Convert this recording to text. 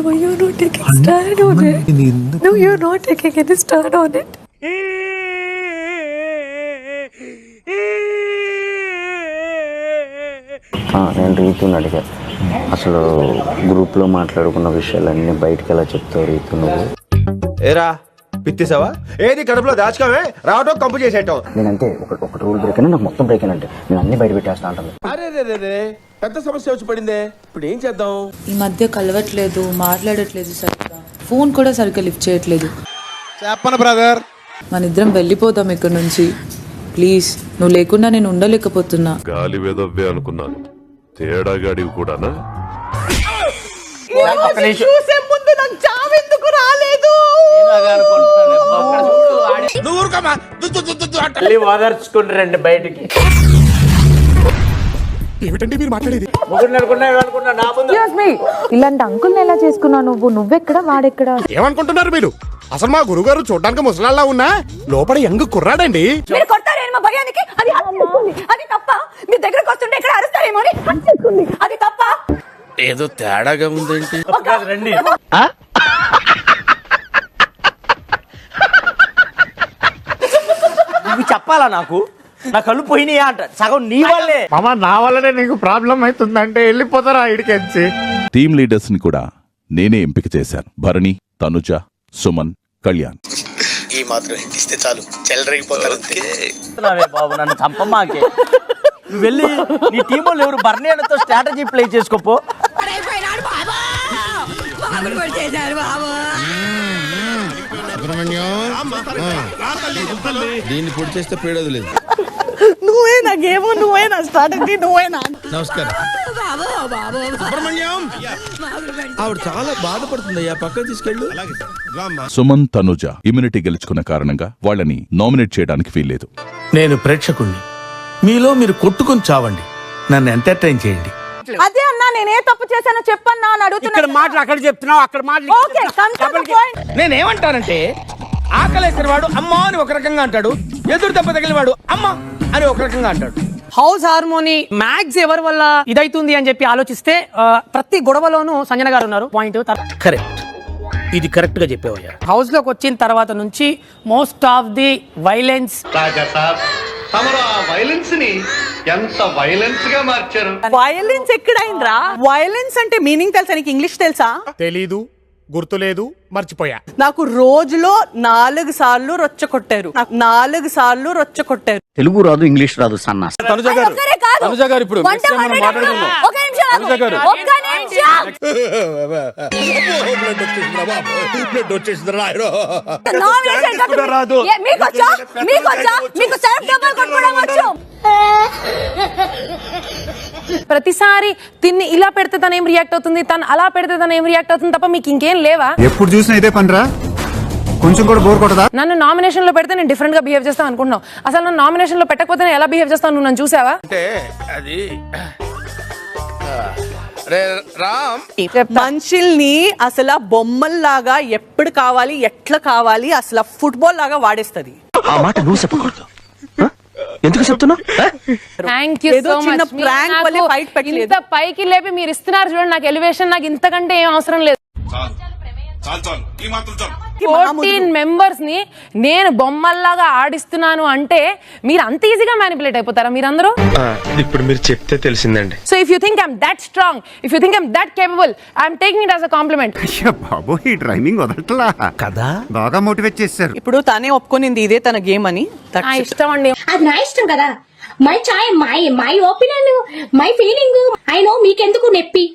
Why you're not taking stand on it? No, you're not taking any stand on it. నేను రీతుని అడిగా, అసలు గ్రూప్లో మాట్లాడుకున్న విషయాలన్నీ బయటకు ఎలా చెప్తావు రీతు నువ్వు? ఏరా పిత్తిసావా? ఏది కడుపులో దాచుకోవే, రావటం కంపు చేసేయటం. నేనంతే ఒక రూల్ బ్రేక్ అయినా నాకు మొత్తం బ్రేక్ అయినట్టే, నేను అన్ని బయట పెట్టేస్తా అంటాను. అరే పెద్ద సమస్య వచ్చి పడిందే, ఇప్పుడు ఏం చేద్దాం? ఈ మధ్య కలవట్లేదు, మాట్లాడట్లేదు, సరిగ్గా ఫోన్ కూడా సరిగ్గా లిఫ్ట్ చేయట్లేదు. చెప్పను బ్రదర్, మన ఇద్దరం వెళ్ళిపోతాం ఇక్కడ నుంచి. ప్లీజ్, నువ్వు లేకుండా నేను ఉండలేకపోతున్నా. గాలి వెదవ్వే అనుకున్నాను, తేడాగాడివి కూడానా? చూసే ముందు నాకు చావెందుకు రాలేదు? ఓదార్చుకుంటారండి బయటికి. ఏమిటండి మీరు మాట్లాడేది? ఇలాంటి అంకుల్ని ఎలా చేసుకున్నావు నువ్వు? నువ్వెక్కడ, వాడెక్కడ? ఏమనుకుంటున్నారు మీరు? అసలు మా గురుగారు చూడడానికి ముసలాళ్ళ ఉన్నా లోపల యంగ్ కుర్రాడండి. మీరు కొడతారేమో మా భయానికి. అది అది తప్ప. మీ దగ్గరకు వస్తుంటే ఇక్కడ అరుస్తారేమో అని హత్యేసుకుంది. అది తప్ప. ఏదో తేడాగా ఉందేంటి? రండి. నువ్వు చెప్పాలా నాకు? నా కళ్ళు పోయినాయా అంట, సగం నీ వల్లే. మామ నా వల్లనే నీకు ప్రాబ్లం అవుతుందంటే వెళ్ళిపోతారా ఇడికెచ్చి? టీమ్ లీడర్స్ ని కూడా నేనే ఎంపిక చేశాను. భరణి, తనుజ, సుమన్, కళ్యాణ్. ఈ మాత్రం ఇస్తే చాలు, చెల్లరగిపోతారు. బాబు నన్ను చంపమాకే. నువ్వు వెళ్ళి నీ టీం వాళ్ళు ఎవరు బర్నియాలతో స్ట్రాటజీ ప్లే చేసుకోపో. దీన్ని పొడి చేస్తే పేడదు లేదు. నువ్వే నా గేమ్, నువ్వే నా స్ట్రాటజీ, నువ్వే నా. నమస్కారం. సుబ్రహ్మణ్యం, ఆవిడ చాలా బాధపడుతుందయ్యా, పక్కన తీసుకెళ్ళు. సుమన్, తనుజ ఇమ్యూనిటీ గెలుచుకున్న కారణంగా వాళ్ళని నామినేట్ చేయడానికి వీల్లేదు. నేను ప్రేక్షకుణ్ణి, మీలో మీరు కొట్టుకుని చావండి, నన్ను ఎంటర్టైన్ చేయండి. అదే అన్నా, నేనే తప్పు చేశానో చెప్పన్నా అని అడుగుతున్నా. ఇక్కడ మాటలు అక్కడ చెప్తున్నావు, అక్కడ మాటలు. Okay, come to the point. నేనేమంటానంటే, ఆకలేసిన వాడు అమ్మ అని ఒక రకంగా అంటాడు, ఎదురు దెబ్బ తగిలిన వాడు అమ్మ అని ఒక రకంగా అంటాడు. హౌస్ హార్మోని మ్యాక్స్ ఎవరి వల్ల ఇదైతుంది అని చెప్పి ఆలోచిస్తే ప్రతి గొడవలోనూ సంజన గారు ఉన్నారు. పాయింట్ కరెక్ట్, ఇది కరెక్ట్ గా చెప్పావయ్యా. హౌస్ లోకి వచ్చిన తర్వాత నుంచి most of the violence. Violence ఎక్కడైందిరా? వైలెన్స్ అంటే మీనింగ్ తెలుసా నీకు? ఇంగ్లీష్ తెలుసా? తెలీదు, గుర్తులేదు, మర్చిపోయా. నాకు రోజులో 4 సార్లు రొచ్చకొట్టారు. నాకు 4 సార్లు రొచ్చకొట్టారు. తెలుగు రాదు, ఇంగ్లీష్ రాదు, సన్నా. తనుజ గారు ఇప్పుడు మాట్లాడుకుందాం. ప్రతిసారి తిన్ని ఇలా పెడితే తను ఏం రియాక్ట్ అవుతుంది, తను అలా పెడితే తను ఏం రియాక్ట్ అవుతుంది తప్ప మీకు ఇంకేం లేవా? ఎప్పుడు చూసినా ఇదే పనిరా, కొంచెం కూడా బోర్ కొట్టదా? నన్ను నామినేషన్ లో పెడితే నేను డిఫరెంట్ గా బిహేవ్ చేస్తాను అనుకుంటున్నావు. అసలు నన్ను నామినేషన్ లో పెట్టకపోతే నేను ఎలా బిహేవ్ చేస్తాను నువ్వు నన్ను చూసావా? అంటే అది రామ్, మనుషుల్ని అసలు బొమ్మల్లాగా ఎప్పుడు కావాలి, ఎట్లా కావాలి, అసలు ఫుట్బాల్ లాగా వాడేస్తుంది. ఆ మాట నువ్వు చెప్పకూడదు. ఎందుకు చెప్తున్నావు? Thank you so much. ఇంత పైకి లేపి మీరు ఇస్తున్నారు చూడండి నాకు ఎలివేషన్. నాకు ఇంతకంటే ఏం అవసరం లేదు. 14 మెంబర్స్ ని నేను బొమ్మల్లాగా ఆడిస్తున్నాను అంటే మీరు అంత ఈజీగా మ్యానిపులేట్ అయిపోతారా మీరందరూ? ఇప్పుడు మీరు చెప్తే తెలిసిందండి. So if you think I'm that strong, if you think I'm that capable, I'm taking it as a compliment. అయ్యా బాబు, ఈ డ్రైవింగ్ వదలట్లా కదా, బాగా మోటివేట్ చేశారు. ఇప్పుడు తనే ఒప్పుకునింది ఇదే తన గేమ్ అని. నా ఇష్టం అండి, అది నా ఇష్టం కదా. My chai, my opinion, my feeling. I know, మీకెందుకు నెప్పి?